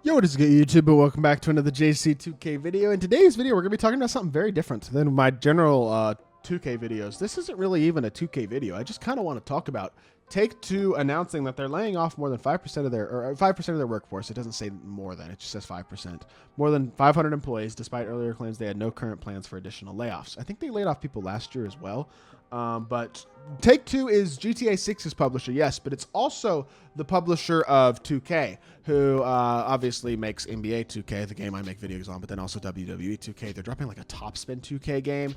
Yo, what is good, YouTube? And welcome back to another JC2K video. In today's video, we're going to be talking about something very different than my general 2K videos. This isn't really even a 2K video. I just kind of want to talk about Take-Two announcing that they're laying off more than 5% of their 5% of their workforce. It doesn't say more than, it just says 5%. More than 500 employees, despite earlier claims they had no current plans for additional layoffs. I think they laid off people last year as well. But Take-Two is GTA 6's publisher, yes, but it's also the publisher of 2K, who obviously makes NBA 2K, the game I make videos on, but then also WWE 2K. They're dropping like a Top Spin 2K game,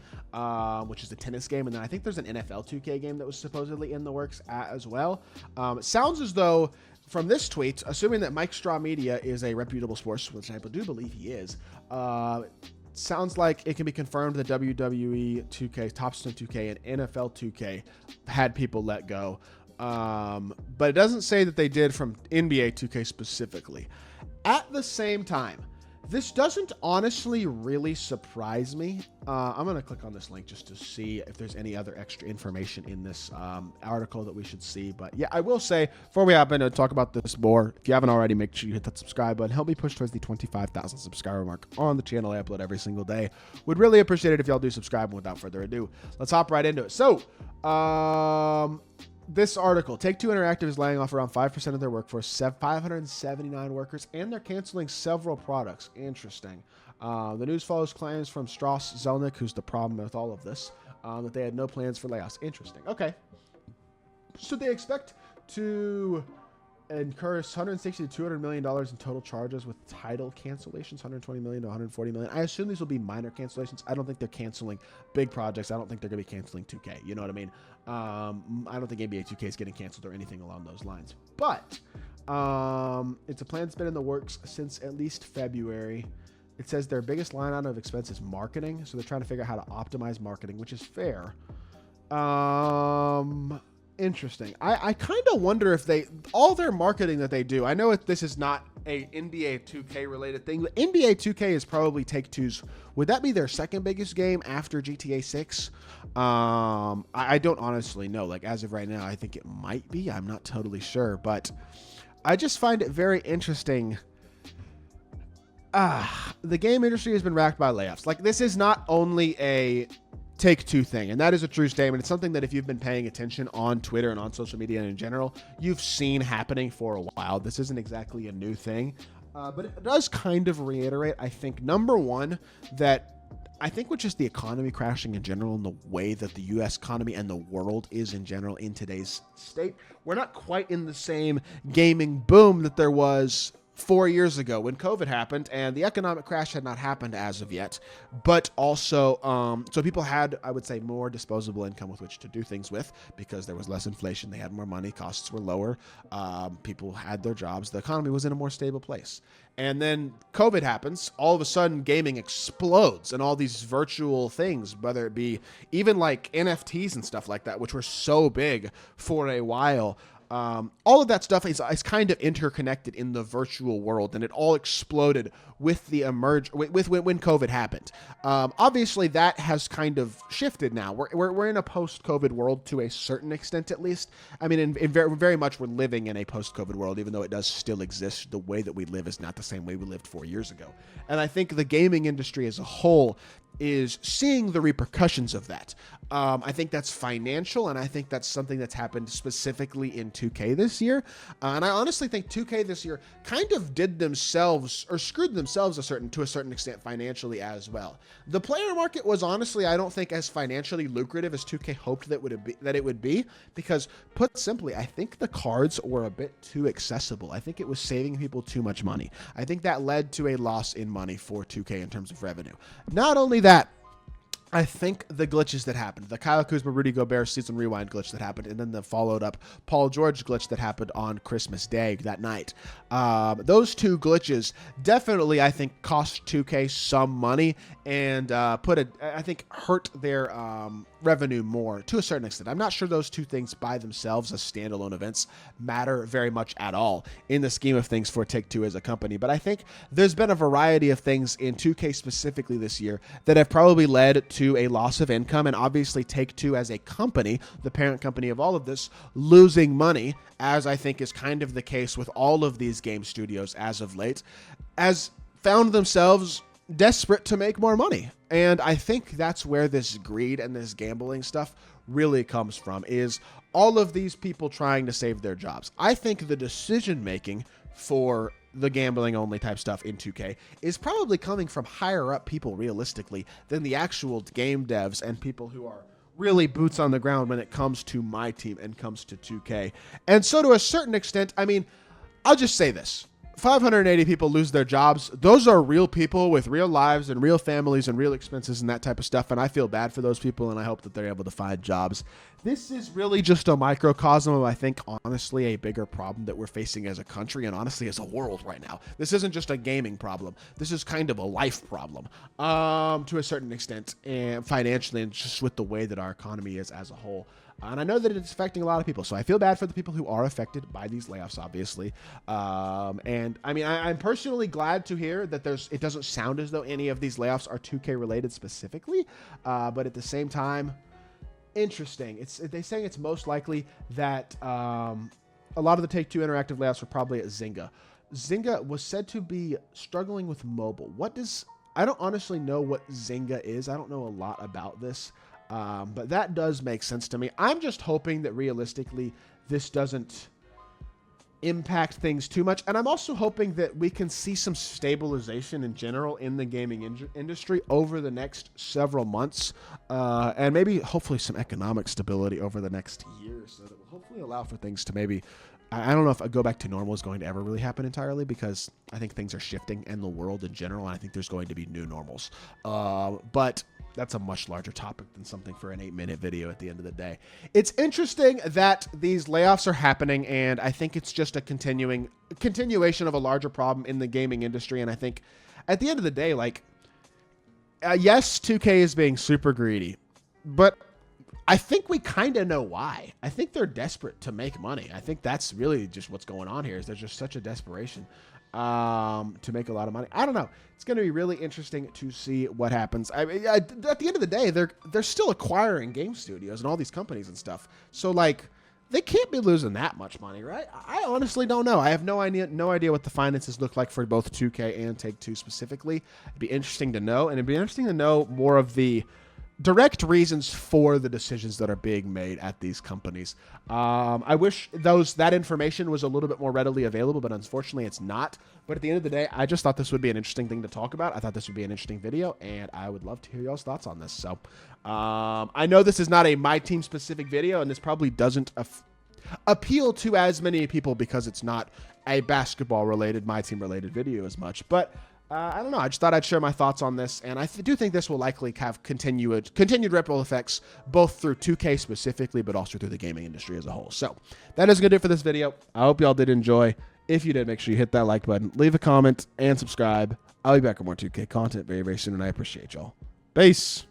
which is a tennis game, and then I think there's an NFL 2K game that was supposedly in the works as well. It sounds as though, from this tweet, assuming that Mike Straw Media is a reputable source, which I do believe he is, sounds like it can be confirmed that WWE 2K, Top Spin 2K, and NFL 2K had people let go. But it doesn't say that they did from NBA 2K specifically. At the same time, this doesn't honestly really surprise me. I'm going to click on this link just to see if there's any other extra information in this article that we should see. But yeah, I will say, before we hop in and talk about this more, if you haven't already, make sure you hit that subscribe button. Help me push towards the 25,000 subscriber mark on the channel. I upload every single day. Would really appreciate it if y'all do subscribe. And without further ado, let's hop right into it. So, this article, Take-Two Interactive is laying off around 5% of their workforce, 579 workers, and they're canceling several products. Interesting. The news follows claims from Strauss Zelnick, who's the problem with all of this, that they had no plans for layoffs. Interesting. Okay. So they expect to incur $160 to $200 million in total charges with title cancellations, $120 million to $140 million. I assume these will be minor cancellations. I don't think they're canceling big projects. I don't think they're going to be canceling 2K. You know what I mean? I don't think NBA 2K is getting canceled or anything along those lines. But it's a plan that's been in the works since at least February. It says their biggest line item of expense is marketing, so they're trying to figure out how to optimize marketing, which is fair. Interesting. I kind of wonder if all their marketing that they do, I know this is not a NBA 2K related thing, but NBA 2K is probably Take-Two's, would that be their second biggest game after GTA 6? I don't honestly know. Like, as of right now, I think it might be. I'm not totally sure, but I just find it very interesting. The game industry has been racked by layoffs. Like, this is not only a Take-Two thing, and that is a true statement. It's something that if you've been paying attention on Twitter and on social media in general, you've seen happening for a while. This isn't exactly a new thing, but it does kind of reiterate, I think, number one, that I think with just the economy crashing in general and the way that the U.S. economy and the world is in general in today's state, we're not quite in the same gaming boom that there was 4 years ago when COVID happened, and the economic crash had not happened as of yet, but also so people had, I would say, more disposable income with which to do things with because there was less inflation. They had more money, costs were lower, people had their jobs, the economy was in a more stable place. And then COVID happens, all of a sudden gaming explodes, and all these virtual things, whether it be even like NFTs and stuff like that, which were so big for a while, all of that stuff is kind of interconnected in the virtual world, and it all exploded with the when COVID happened. Obviously, that has kind of shifted now. We're in a post-COVID world to a certain extent, at least. I mean, very much we're living in a post-COVID world, even though it does still exist. The way that we live is not the same way we lived 4 years ago. And I think the gaming industry as a whole is seeing the repercussions of that. I think that's financial, and I think that's something that's happened specifically in 2K this year. And I honestly think 2K this year kind of did themselves, or screwed themselves to a certain extent financially as well. The player market was honestly, I don't think, as financially lucrative as 2K hoped that it would be, because put simply, I think the cards were a bit too accessible. I think it was saving people too much money. I think that led to a loss in money for 2K in terms of revenue. Not only that, I think the glitches that happened, the Kyle Kuzma, Rudy Gobert season rewind glitch that happened, and then the followed up Paul George glitch that happened on Christmas Day that night. Those two glitches definitely, I think, cost 2K some money and I think hurt their revenue more to a certain extent. I'm not sure those two things by themselves as standalone events matter very much at all in the scheme of things for Take-Two as a company, but I think there's been a variety of things in 2K specifically this year that have probably led to a loss of income, and obviously Take-Two as a company, the parent company of all of this, losing money, as I think is kind of the case with all of these game studios as of late, has found themselves desperate to make more money. And I think that's where this greed and this gambling stuff really comes from, is all of these people trying to save their jobs. I think the decision making for the gambling only type stuff in 2K is probably coming from higher up people realistically than the actual game devs and people who are really boots on the ground when it comes to MyTEAM and comes to 2K. And so to a certain extent, I mean, I'll just say this. 580 people lose their jobs. Those are real people with real lives and real families and real expenses and that type of stuff. And I feel bad for those people, and I hope that they're able to find jobs. This is really just a microcosm of, I think, honestly, a bigger problem that we're facing as a country and honestly as a world right now. This isn't just a gaming problem. This is kind of a life problem to a certain extent, and financially, and just with the way that our economy is as a whole. And I know that it's affecting a lot of people. So I feel bad for the people who are affected by these layoffs, obviously. And I mean, I'm personally glad to hear that it doesn't sound as though any of these layoffs are 2K related specifically. But at the same time, interesting. They're saying it's most likely that a lot of the Take-Two Interactive layoffs were probably at Zynga. Zynga was said to be struggling with mobile. I don't honestly know what Zynga is. I don't know a lot about this. But that does make sense to me. I'm just hoping that realistically this doesn't impact things too much. And I'm also hoping that we can see some stabilization in general in the gaming industry over the next several months. And maybe hopefully some economic stability over the next year. So that will hopefully allow for things to maybe... I don't know if a go back to normal is going to ever really happen entirely, because I think things are shifting in the world in general. And I think there's going to be new normals. But... that's a much larger topic than something for an 8-minute video at the end of the day. It's interesting that these layoffs are happening, and I think it's just a continuation of a larger problem in the gaming industry. And I think at the end of the day, like, yes, 2K is being super greedy, but I think we kind of know why. I think they're desperate to make money. I think that's really just what's going on here, is there's just such a desperation to make a lot of money. I don't know. It's going to be really interesting to see what happens. At the end of the day, they're still acquiring game studios and all these companies and stuff. So like, they can't be losing that much money, right? I honestly don't know. I have no idea what the finances look like for both 2K and Take-Two specifically. It'd be interesting to know, and it'd be interesting to know more of the direct reasons for the decisions that are being made at these companies. I wish that information was a little bit more readily available, but unfortunately it's not. But at the end of the day, I just thought this would be an interesting thing to talk about. I thought this would be an interesting video, and I would love to hear y'all's thoughts on this. So I know this is not a MyTEAM specific video, and this probably doesn't appeal to as many people because it's not a basketball related, MyTEAM related video as much. But I don't know. I just thought I'd share my thoughts on this, and I do think this will likely have continued ripple effects, both through 2K specifically, but also through the gaming industry as a whole. So that is going to do it for this video. I hope y'all did enjoy. If you did, make sure you hit that like button, leave a comment, and subscribe. I'll be back with more 2K content very, very soon, and I appreciate y'all. Peace.